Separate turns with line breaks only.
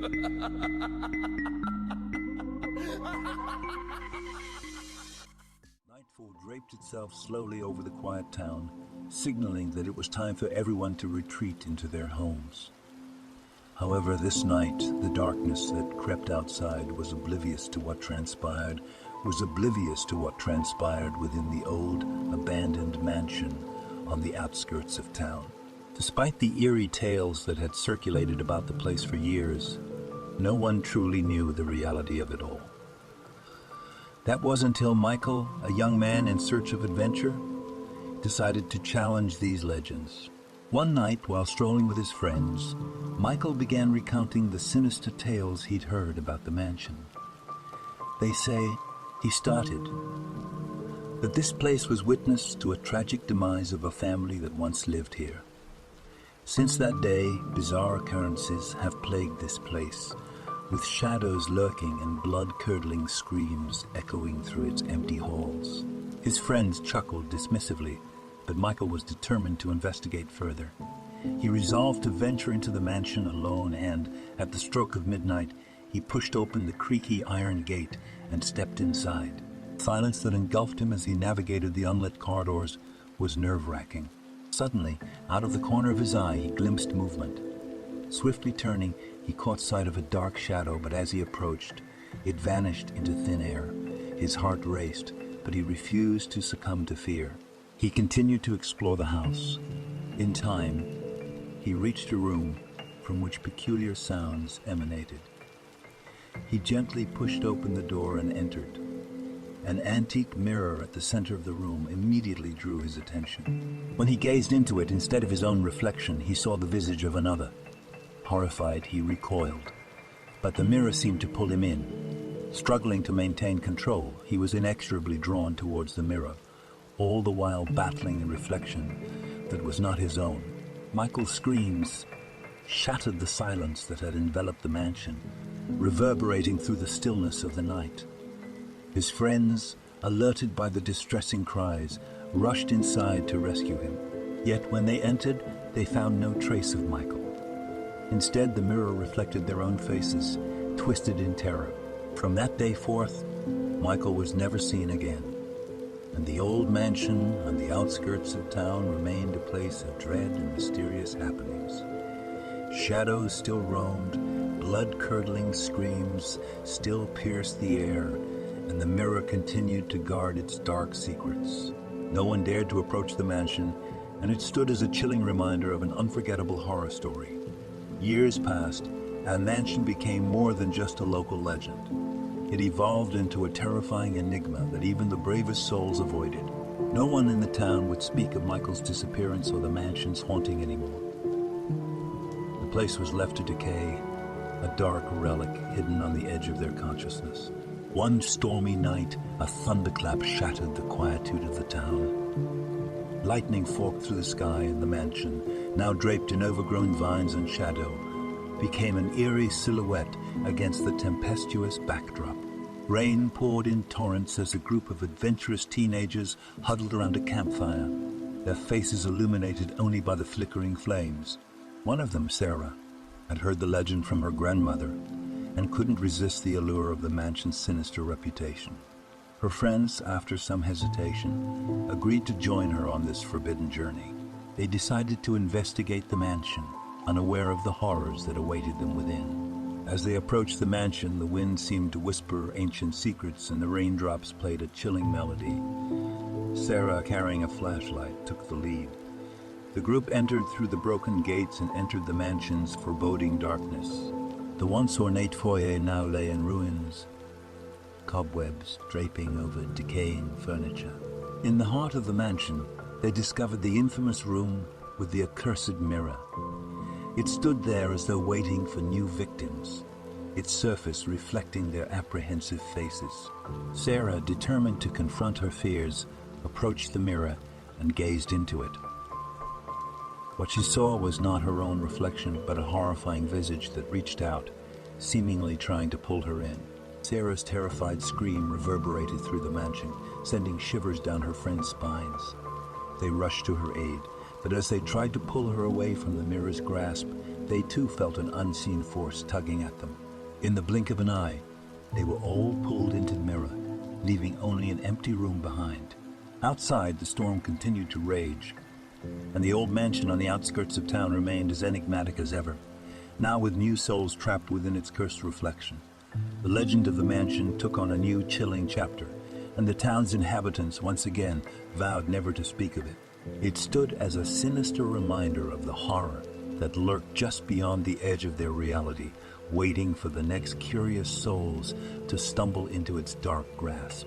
Nightfall draped itself slowly over the quiet town, signaling that it was time for everyone to retreat into their homes. However, this night, the darkness that crept outside was oblivious to what transpired within the old, abandoned mansion on the outskirts of town. Despite the eerie tales that had circulated about the place for years, no one truly knew the reality of it all. That was until Michael, a young man in search of adventure, decided to challenge these legends. One night, while strolling with his friends, Michael began recounting the sinister tales he'd heard about the mansion. They say, he started, that this place was witness to a tragic demise of a family that once lived here. Since that day, bizarre occurrences have plagued this place, with shadows lurking and blood-curdling screams echoing through its empty halls. His friends chuckled dismissively, but Michael was determined to investigate further. He resolved to venture into the mansion alone and, at the stroke of midnight, he pushed open the creaky iron gate and stepped inside. The silence that engulfed him as he navigated the unlit corridors was nerve-wracking. Suddenly, out of the corner of his eye, he glimpsed movement. Swiftly turning, he caught sight of a dark shadow, but as he approached, it vanished into thin air. His heart raced, but he refused to succumb to fear. He continued to explore the house. In time, he reached a room from which peculiar sounds emanated. He gently pushed open the door and entered. An antique mirror at the center of the room immediately drew his attention. When he gazed into it, instead of his own reflection, he saw the visage of another. Horrified, he recoiled, but the mirror seemed to pull him in. Struggling to maintain control, he was inexorably drawn towards the mirror, all the while battling a reflection that was not his own. Michael's screams shattered the silence that had enveloped the mansion, reverberating through the stillness of the night. His friends, alerted by the distressing cries, rushed inside to rescue him. Yet when they entered, they found no trace of Michael. Instead, the mirror reflected their own faces, twisted in terror. From that day forth, Michael was never seen again, and the old mansion on the outskirts of town remained a place of dread and mysterious happenings. Shadows still roamed, blood-curdling screams still pierced the air, and the mirror continued to guard its dark secrets. No one dared to approach the mansion, and it stood as a chilling reminder of an unforgettable horror story. Years passed, and the mansion became more than just a local legend. It evolved into a terrifying enigma that even the bravest souls avoided. No one in the town would speak of Michael's disappearance or the mansion's haunting anymore. The place was left to decay, a dark relic hidden on the edge of their consciousness. One stormy night, a thunderclap shattered the quietude of the town. Lightning forked through the sky, and the mansion, now draped in overgrown vines and shadow, became an eerie silhouette against the tempestuous backdrop. Rain poured in torrents as a group of adventurous teenagers huddled around a campfire, their faces illuminated only by the flickering flames. One of them, Sarah, had heard the legend from her grandmother and couldn't resist the allure of the mansion's sinister reputation. Her friends, after some hesitation, agreed to join her on this forbidden journey. They decided to investigate the mansion, unaware of the horrors that awaited them within. As they approached the mansion, the wind seemed to whisper ancient secrets and the raindrops played a chilling melody. Sarah, carrying a flashlight, took the lead. The group entered through the broken gates and entered the mansion's foreboding darkness. The once ornate foyer now lay in ruins, cobwebs draping over decaying furniture. In the heart of the mansion, they discovered the infamous room with the accursed mirror. It stood there as though waiting for new victims, its surface reflecting their apprehensive faces. Sarah, determined to confront her fears, approached the mirror and gazed into it. What she saw was not her own reflection, but a horrifying visage that reached out, seemingly trying to pull her in. Sarah's terrified scream reverberated through the mansion, sending shivers down her friends' spines. They rushed to her aid, but as they tried to pull her away from the mirror's grasp, They too felt an unseen force tugging at them. In the blink of an eye, they were all pulled into the mirror, leaving only an empty room behind. Outside, the storm continued to rage, and the old mansion on the outskirts of town remained as enigmatic as ever, now with new souls trapped within its cursed reflection. The legend of the mansion took on a new chilling chapter, and the town's inhabitants once again vowed never to speak of it. It stood as a sinister reminder of the horror that lurked just beyond the edge of their reality, waiting for the next curious souls to stumble into its dark grasp.